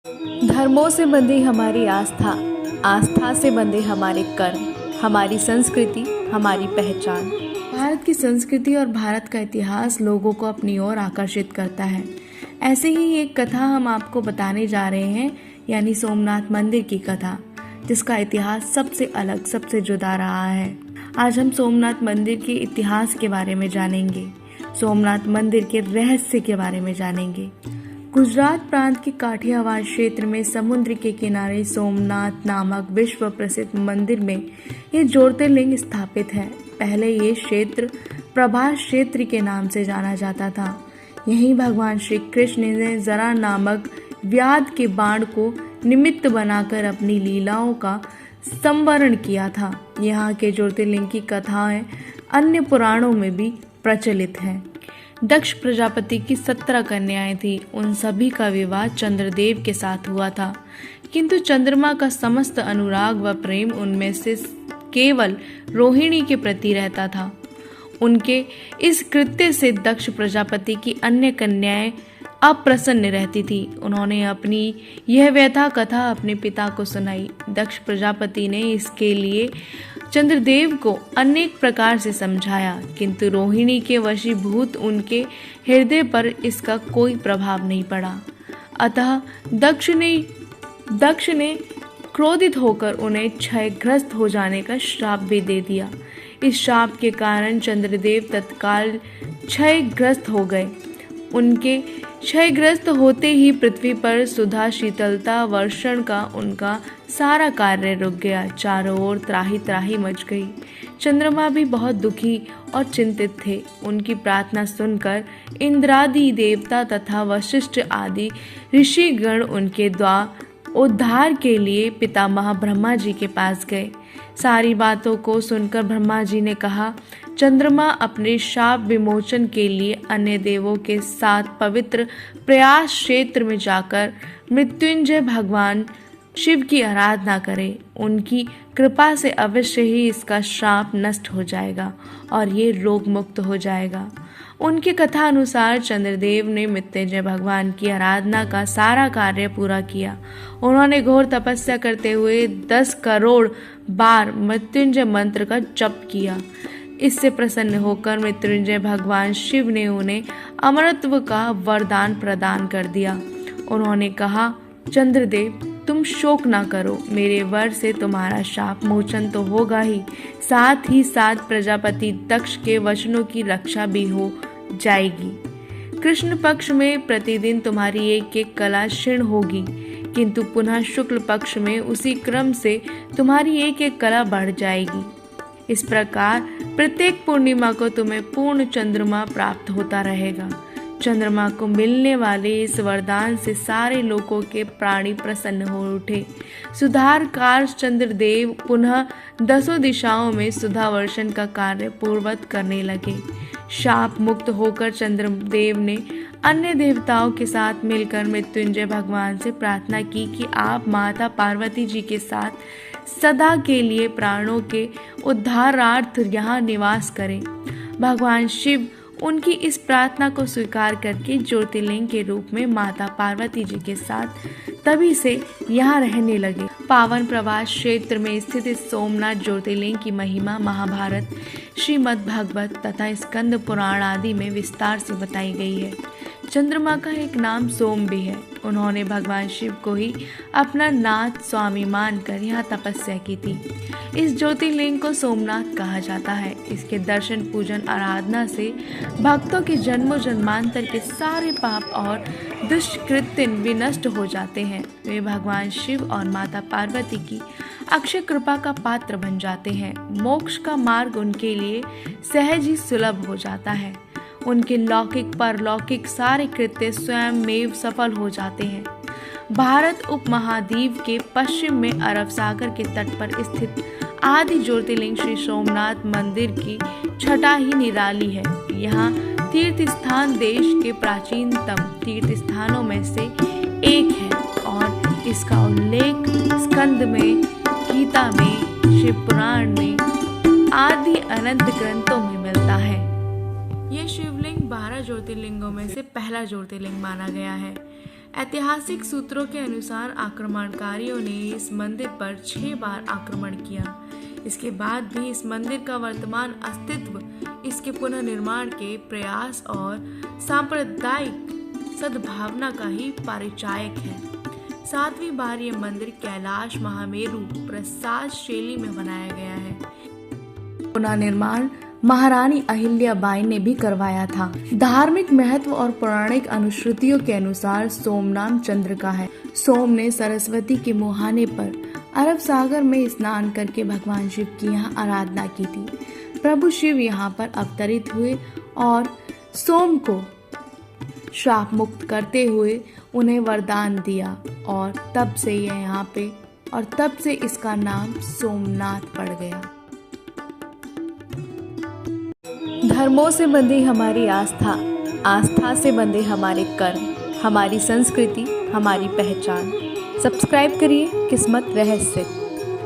धर्मों से बंधी हमारी आस्था, आस्था से बंधे हमारे कर्म, हमारी संस्कृति, हमारी पहचान। भारत की संस्कृति और भारत का इतिहास लोगों को अपनी ओर आकर्षित करता है। ऐसे ही एक कथा हम आपको बताने जा रहे हैं, यानी सोमनाथ मंदिर की कथा, जिसका इतिहास सबसे अलग, सबसे जुदा रहा है। आज हम सोमनाथ मंदिर के इतिहास के बारे में जानेंगे, सोमनाथ मंदिर के रहस्य के बारे में जानेंगे। गुजरात प्रांत के काठियावाड़ क्षेत्र में समुद्र के किनारे सोमनाथ नामक विश्व प्रसिद्ध मंदिर में ये ज्योतिर्लिंग स्थापित है। पहले ये क्षेत्र प्रभास क्षेत्र के नाम से जाना जाता था। यहीं भगवान श्री कृष्ण ने जरा नामक व्याध के बाण को निमित्त बनाकर अपनी लीलाओं का संवरण किया था। यहाँ के ज्योतिर्लिंग की कथाएं अन्य पुराणों में भी प्रचलित हैं। दक्ष प्रजापति की 17 कन्याएं थी। उन सभी का विवाह चंद्रदेव के साथ हुआ था, किंतु चंद्रमा का समस्त अनुराग व प्रेम उनमें से केवल रोहिणी के प्रति रहता था। उनके इस कृत्य से दक्ष प्रजापति की अन्य कन्याएं अप्रसन्न रहती थी। उन्होंने अपनी यह व्यथा कथा अपने पिता को सुनाई। दक्ष प्रजापति ने इसके लिए चंद्रदेव को अनेक प्रकार से समझाया, किंतु रोहिणी के वशीभूत उनके हृदय पर इसका कोई प्रभाव नहीं पड़ा। अतः दक्ष ने क्रोधित होकर उन्हें क्षयग्रस्त हो जाने का श्राप भी दे दिया। इस श्राप के कारण चंद्रदेव तत्काल क्षयग्रस्त हो गए। उनके क्षयग्रस्त होते ही पृथ्वी पर सुधा शीतलता वर्षण का उनका सारा कार्य रुक गया। चारों ओर त्राही त्राही मच गई। चंद्रमा भी बहुत दुखी और चिंतित थे। उनकी प्रार्थना सुनकर इंद्रादि देवता तथा वशिष्ठ आदि ऋषिगण उनके उद्धार के लिए पितामह ब्रह्मा जी के पास गए। सारी बातों को सुनकर ब्रह्मा जी ने कहा, चंद्रमा अपने शाप विमोचन के लिए अन्य देवों के साथ पवित्र प्रयास क्षेत्र में जाकर मृत्युंजय भगवान शिव की आराधना करे। उनकी कृपा से अवश्य ही इसका श्राप नष्ट हो जाएगा और ये रोग मुक्त हो जाएगा। उनकी कथा अनुसार चंद्रदेव ने मृत्युंजय भगवान की आराधना का सारा कार्य पूरा किया। उन्होंने घोर तपस्या करते हुए 10 करोड़ बार मृत्युंजय मंत्र का जप किया। इससे प्रसन्न होकर मृत्युंजय भगवान शिव ने उन्हें अमरत्व का वरदान प्रदान कर दिया। उन्होंने कहा, चंद्रदेव तुम शोक ना करो, मेरे वर से तुम्हारा शाप मोचन तो होगा ही, साथ ही साथ प्रजापति दक्ष के वचनों की रक्षा भी हो जाएगी। कृष्ण पक्ष में प्रतिदिन तुम्हारी एक कला क्षीण होगी, किंतु पुनः शुक्ल पक्ष में उसी क्रम से तुम्हारी एक कला बढ़ जाएगी। इस प्रकार प्रत्येक पूर्णिमा को तुम्हें पूर्ण चंद्रमा प्राप्त होता रहेगा। चंद्रमा को मिलने वाले इस वरदान से सारे लोगों के प्राणी प्रसन्न हो उठे। सुधारकार चंद्रदेव पुनः 10 दिशाओं में सुधा वर्षण का कार्य पूर्ववत करने लगे। शाप मुक्त होकर चंद्रदेव ने अन्य देवताओं के साथ मिलकर मृत्युंजय भगवान से प्रार्थना की कि आप माता पार्वती जी के साथ सदा के लिए प्राणों के उद्धारार्थ यहाँ निवास करें। भगवान शिव उनकी इस प्रार्थना को स्वीकार करके ज्योतिर्लिंग के रूप में माता पार्वती जी के साथ तभी से यहाँ रहने लगे। पावन प्रवास क्षेत्र में स्थित इस सोमनाथ ज्योतिर्लिंग की महिमा महाभारत, श्रीमद् भागवत तथा स्कंद पुराण आदि में विस्तार से बताई गई है। चंद्रमा का एक नाम सोम भी है। उन्होंने भगवान शिव को ही अपना नाथ स्वामी मानकर यहाँ तपस्या की थी। इस ज्योतिर्लिंग को सोमनाथ कहा जाता है। इसके दर्शन पूजन आराधना से भक्तों के जन्मों जन्मांतर के सारे पाप और दुष्कृत्य विनष्ट हो जाते हैं। वे भगवान शिव और माता पार्वती की अक्षय कृपा का पात्र बन जाते हैं। मोक्ष का मार्ग उनके लिए सहज ही सुलभ हो जाता है। उनके लौकिक परलौकिक सारे कृत्य स्वयं में सफल हो जाते हैं। भारत उपमहाद्वीप के पश्चिम में अरब सागर के तट पर स्थित आदि ज्योतिर्लिंग श्री सोमनाथ मंदिर की छटा ही निराली है। यहाँ तीर्थ स्थान देश के प्राचीनतम तीर्थ स्थानों में से एक है और इसका उल्लेख स्कंद में, गीता में, शिव पुराण में आदि अनंत ग्रंथों में मिलता है। ये शिवलिंग 12 ज्योतिर्लिंगों में से पहला ज्योतिर्लिंग माना गया है। ऐतिहासिक सूत्रों के अनुसार आक्रमणकारियों ने इस मंदिर पर 6 बार आक्रमण किया। इसके बाद भी इस मंदिर का वर्तमान अस्तित्व इसके पुनर्निर्माण के प्रयास और सांप्रदायिक सद्भावना का ही परिचायक है। 7वीं बार ये मंदिर कैलाश महामेरु प्रसाद शैली में बनाया गया है। पुनर्निर्माण महारानी अहिल्याबाई ने भी करवाया था। धार्मिक महत्व और पौराणिक अनुश्रुतियों के अनुसार सोम नाम चंद्र का है। सोम ने सरस्वती के मुहाने पर अरब सागर में स्नान करके भगवान शिव की यहाँ आराधना की थी। प्रभु शिव यहाँ पर अवतरित हुए और सोम को श्राप मुक्त करते हुए उन्हें वरदान दिया और तब से यह यहाँ पे और तब से इसका नाम सोमनाथ पड़ गया। धर्मों से बंधी हमारी आस्था, आस्था से बंधे हमारे कर्म, हमारी संस्कृति, हमारी पहचान। सब्सक्राइब करिए किस्मत रहस्य।